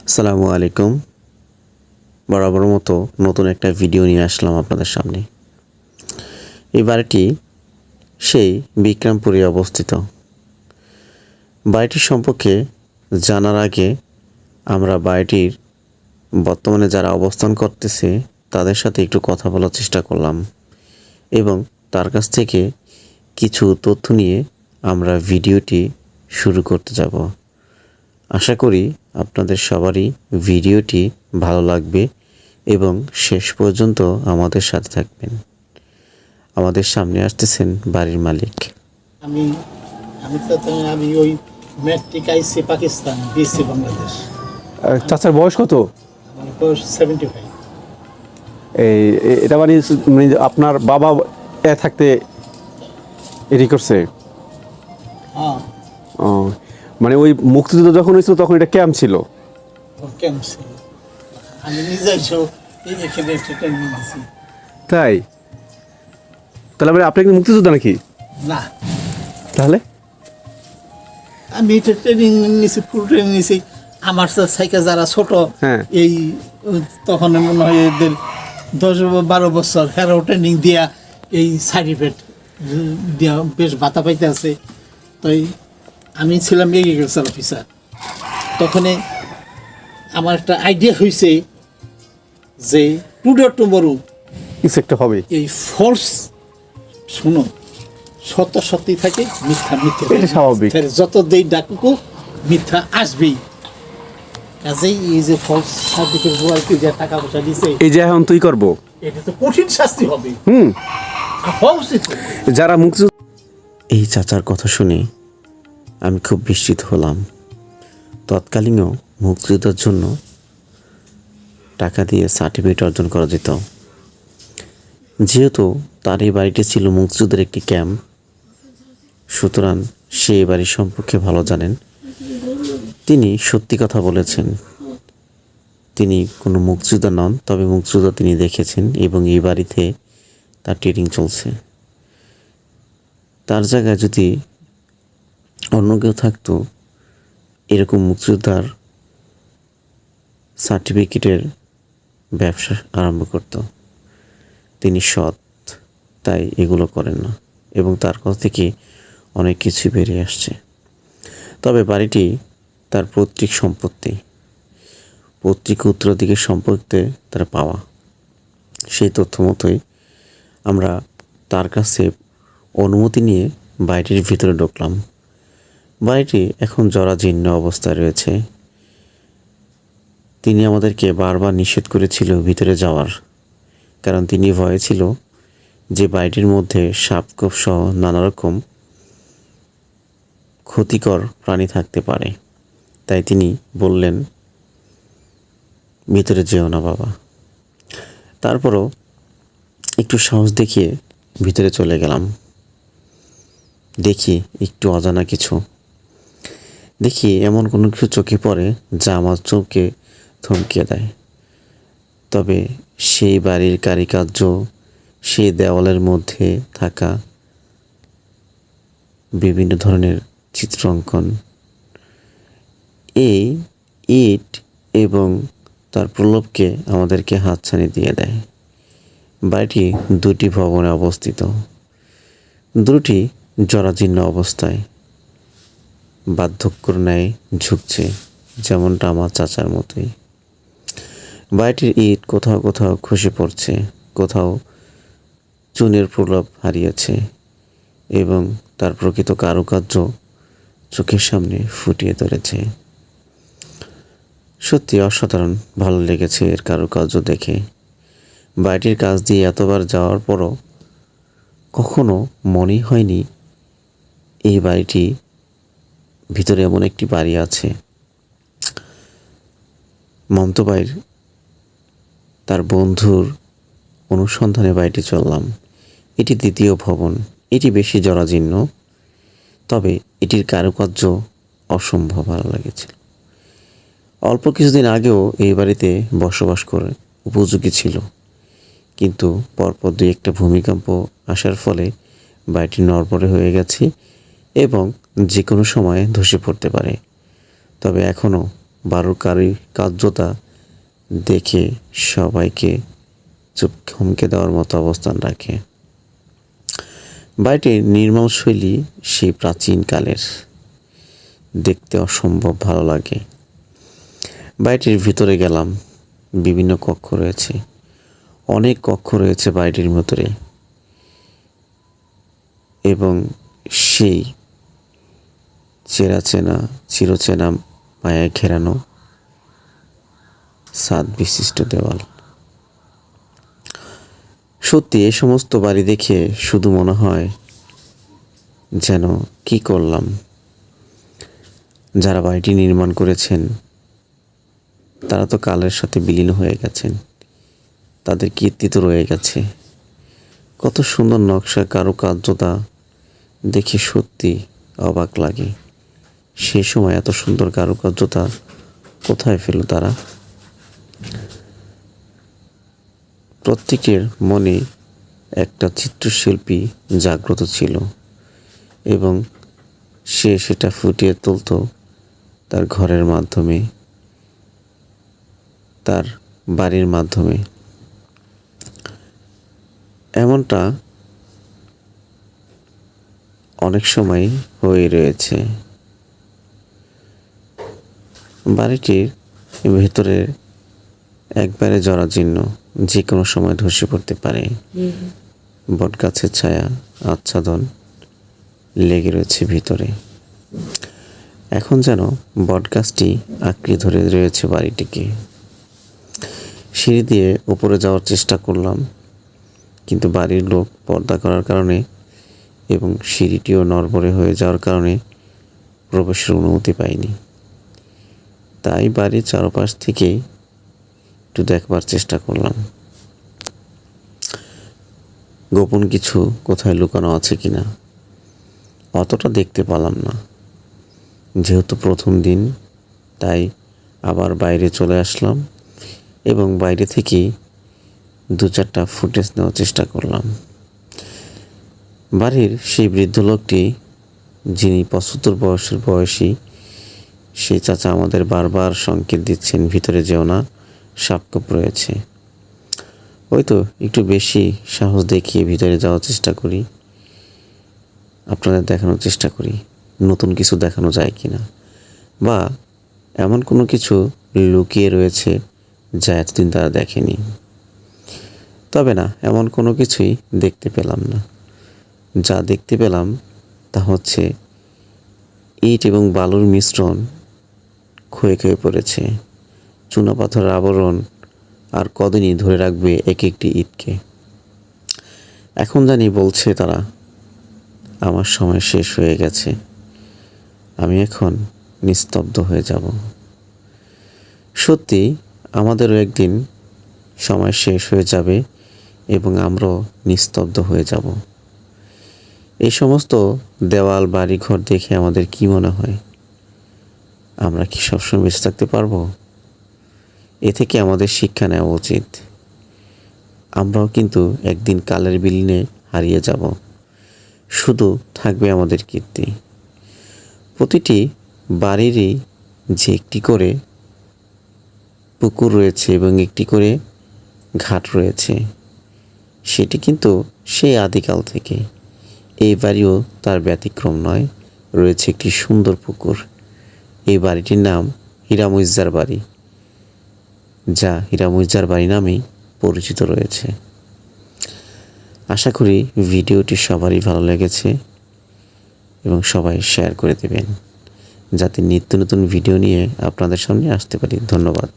আসসালামু আলাইকুম। বরাবর মতো নতুন একটা ভিডিও নিয়ে আসলাম আপনাদের সামনে। এই বাড়িটি সেই বিক্রমপুরে অবস্থিত। বাড়িটির সম্পর্কে জানার আগে আমরা বাড়িটির বর্তমানে যারা অবস্থান করতেছে তাদের সাথে একটু কথা বলার চেষ্টা করলাম এবং তার কাছ থেকে কিছু তথ্য নিয়ে আমরা ভিডিওটি শুরু করতে যাব। আশা করি আপনাদের সবারই ভিডিওটি ভালো লাগবে এবং শেষ পর্যন্ত আমাদের সাথে থাকবেন। আমাদের সামনে আসতেছেন বাড়ির মালিক। আমি আমি ওই ম্যাট্রিক আইসি পাকিস্তান বিএসসি বাংলাদেশ। চাচার বয়স কত? আমার বয়স 75। এটা মানে আপনার বাবা থাকতে এটি করছে? হ্যাঁ, ও, মানে ওই মুক্তিযুদ্ধ যখন হয়েছিল তখন এটা ক্যাম্প ছিল? ক্যাম্প ছিল। আমি নিজেই এখানে ট্রেনিং দিয়েছি। তাই? তাহলে মানে আপনি কি মুক্তিযোদ্ধা নাকি? না, তাহলে আমি এটা ট্রেনিং নিয়েছি, ফুল ট্রেনিং নিয়েছি। আমার সাইকেল যারা ছোট, হ্যাঁ। এই তখন মনে হয় এদের 10-12 বছর হেরাও ট্রেনিং দিয়া এই সার্টিফিকেট দিয়া বেশ ভাতা পাইতে আছে। তো আমি ছিলাম এগ্রিকালচার অফিসার। তখনই আমার একটা আইডিয়া হয়েছে যে টুমরু কিছু একটা হবে। এই ফলস, শুনো, সত্য সত্যি থাকে, মিথ্যা মিথ্যা থাকে। এটা স্বাভাবিক। যত দেই ডাকুকো মিথ্যা আসবেই। কাজেই এই যে ফলস সার্টিফিকেট বলতে যে টাকা পয়সা দিছে, এই যে এখন তুই করবো, এটা তো কঠিন শাস্তি হবে। হওয়া উচিত। যারা মুক্তিযুদ্ধ। এই চাচার কথা শুনে আমি খুব বিস্মিত হলাম। তৎকালীনও মুক্তিযুদ্ধের জন্য টাকা দিয়ে সার্টিফিকেট অর্জন করা যেত। যেহেতু তার এই বাড়িটি ছিল মুক্তিযুদ্ধের একটি ক্যাম্প, সুতরাং সে এই বাড়ির সম্পর্কে ভালো জানেন। তিনি সত্যি কথা বলেছেন। তিনি কোনো মুক্তিযোদ্ধা নন, তবে মুক্তিযুদ্ধ তিনি দেখেছেন এবং এই বাড়িতে তার ট্রেনিং চলছে। তার জায়গায় যদি অন্য কেউ থাকতো, এরকম মুক্তিযোদ্ধার সার্টিফিকেটের ব্যবসা আরম্ভ করত। তিনি সৎ, তাই এগুলো করেন না এবং তার কথা থেকে অনেক কিছু বেরিয়ে আসছে। তবে বাড়িটি তার পৈতৃক সম্পত্তি, পৈতৃক উত্তরাধিকার সম্পর্কে তার পাওয়া। সেই তথ্য মতোই আমরা তার কাছে অনুমতি নিয়ে বাড়িটির ভিতরে ঢুকলাম। বাড়িটি এখন জরাজীর্ণ অবস্থায় রয়েছে। তিনি আমাদেরকে বারবার নিষেধ করেছিল ভিতরে যাওয়ার, কারণ তিনি ভয়ে ছিল যে বাড়িটির মধ্যে সাপখোপ সহ নানা রকম ক্ষতিকর প্রাণী থাকতে পারে। তাই তিনি বললেন, ভিতরে যেও না বাবা। তারপরও একটু সাহস দেখিয়ে ভিতরে চলে গেলাম। দেখি একটু অজানা কিছু, দেখি এমন কোনো কিছু চোখে পড়ে যা আমার চোখকে থমকে দেয়। তবে সেই বাড়ির কারুকার্য, সেই দেওয়ালের মধ্যে থাকা বিভিন্ন ধরনের চিত্র অঙ্কন, এই ইট এবং তার প্রলোভকে আমাদেরকে হাতছানি দিয়ে দেয়। বাড়িটি দুটি ভবনে অবস্থিত, দুটি জরাজীর্ণ অবস্থায়, বার্ধক্যর ন্যায় ঝুঁকছে, যেমনটা আমার চাচার মতোই। বাড়িটির ইট কোথাও কোথাও খসে পড়ছে, কোথাও চুনের প্রলাপ হারিয়েছে এবং তার প্রকৃত কারুকার্য চোখের সামনে ফুটিয়ে ধরেছে। সত্যি অসাধারণ ভালো লেগেছে এর কারুকার্য দেখে। বাড়িটির কাছ দিয়ে এতবার যাওয়ার পরও কখনো মনেই হয়নি এই বাড়িটি ভিতরে এমন একটি বাড়ি আছে। মমতা ভাইয়ের তার বন্ধুর অনুসন্ধানে বাড়িটি চললাম। এটি দ্বিতীয় ভবন। এটি বেশি জরাজীর্ণ, তবে এটির কারুকার্য অসম্ভব ভালো লেগেছিল। অল্প কিছুদিন আগেও এই বাড়িতে বসবাস করে উপযোগী ছিল, কিন্তু পরপর দুই একটা ভূমিকম্প আসার ফলে বাড়িটি নড়বড়ে হয়ে গেছে এবং যে কোনো সময় ধসে পড়তে পারে। তবে এখনও বাড়ির কার্যতা দেখে সবাইকে চুপ থমকে দেওয়ার মতো অবস্থান রাখে। বাড়িটির নির্মাণ শৈলী সেই প্রাচীনকালের, দেখতে অসম্ভব ভালো লাগে। বাড়িটির ভিতরে গেলাম, বিভিন্ন কক্ষ রয়েছে, অনেক কক্ষ রয়েছে বাড়িটির ভিতরে, এবং সেই চিরচেনা মায়ায় ঘেরানো ছাদ বিশিষ্ট দেওয়াল। সত্যি এই সমস্ত বাড়ি দেখে শুধু মনে হয় যেন কি করলাম। যারা বাড়িটি নির্মাণ করেছেন তারা তো কালের সাথে বিলীন হয়ে গেছেন, তাদের কীর্তি তো রয়ে গেছে। কত সুন্দর নকশা, কারুকার্যতা দেখে সত্যি অবাক লাগে। সেই সময় এত সুন্দর কারুকার্যতা কোথায় ফেল তারা? প্রত্যেকের মনে একটা চিত্রশিল্পী জাগ্রত ছিল এবং সে সেটা ফুটিয়ে তুলত তার ঘরের মাধ্যমে, তার বাড়ির মাধ্যমে। এমনটা অনেক সময় হয়ে রয়েছে। বাড়িটির ভেতরে একবারে জরাজীর্ণ, যে কোনো সময় ধসে পড়তে পারে। বটগাছের ছায়া আচ্ছাদন লেগে রয়েছে ভিতরে। এখন যেন বটগাছটি আঁকড়ে ধরে রয়েছে বাড়িটিকে। সিঁড়ি দিয়ে উপরে যাওয়ার চেষ্টা করলাম, কিন্তু বাড়ির লোক পর্দা করার কারণে এবং সিঁড়িটিও নড়বড়ে হয়ে যাওয়ার কারণে প্রবেশের অনুমতি পাইনি। তাই বাড়ির চারপাশ থেকেই একটু দেখবার চেষ্টা করলাম, গোপন কিছু কোথায় লুকানো আছে কিনা। অতটা দেখতে পেলাম না। যেহেতু প্রথম দিন, তাই আবার বাইরে চলে আসলাম এবং বাইরে থেকেই 2-4টা ফুটেজ নেওয়ার চেষ্টা করলাম। বাড়ির সেই বৃদ্ধ লোকটি, যিনি 75 বছর বয়সী, সেই চাচা আমাদের বারবার সংকেত দিচ্ছেন, ভিতরে যেও না, সাপকোপ রয়েছে। ওই তো একটু বেশি সাহস দেখিয়ে ভিতরে যাওয়ার চেষ্টা করি, আপনাদের দেখানোর চেষ্টা করি নতুন কিছু দেখানো যায় কিনা, বা এমন কোনো কিছু লুকিয়ে রয়েছে যা এতদিন তারা দেখেনি। তবে না, এমন কোনো কিছুই দেখতে পেলাম না। যা দেখতে পেলাম তা হচ্ছে ইট এবং বালুর মিশ্রণ ক্ষয়ে ক্ষয়ে পড়েছে। চুনাপাথরের আবরণ আর কদিনই ধরে রাখবে এক একটি ইটকে। এখন জানি বলছে তারা আমার সময় শেষ হয়ে গেছে, আমি এখন নিস্তব্ধ হয়ে যাব। সত্যি আমাদেরও একদিন সময় শেষ হয়ে যাবে এবং আমরাও নিস্তব্ধ হয়ে যাব। এই সমস্ত দেওয়াল, বাড়িঘর দেখে আমাদের কি মনে হয়? আমরা কি সবসময় বেঁচে থাকতে পারবো? এ থেকে আমাদের শিক্ষা নেওয়া উচিত। আমরাও কিন্তু একদিন কালের বিলীনে হারিয়ে যাব, শুধু থাকবে আমাদের কীর্তি। প্রতিটি বাড়িরই যে একটি করে পুকুর রয়েছে এবং একটি করে ঘাট রয়েছে, সেটি কিন্তু সেই আদিকাল থেকে। এই বাড়িও তার ব্যতিক্রম নয়, রয়েছে একটি সুন্দর পুকুর। এই বাড়িটির নাম হীরা মুইজ্জার বাড়ি, যা হীরা মুইজ্জার বাড়ি নামেই পরিচিত রয়েছে। আশা করি ভিডিওটি সবারই ভালো লেগেছে এবং সবাই শেয়ার করে দেবেন, যাতে নিত্য নতুন ভিডিও নিয়ে আপনাদের সামনে আসতে পারি। ধন্যবাদ।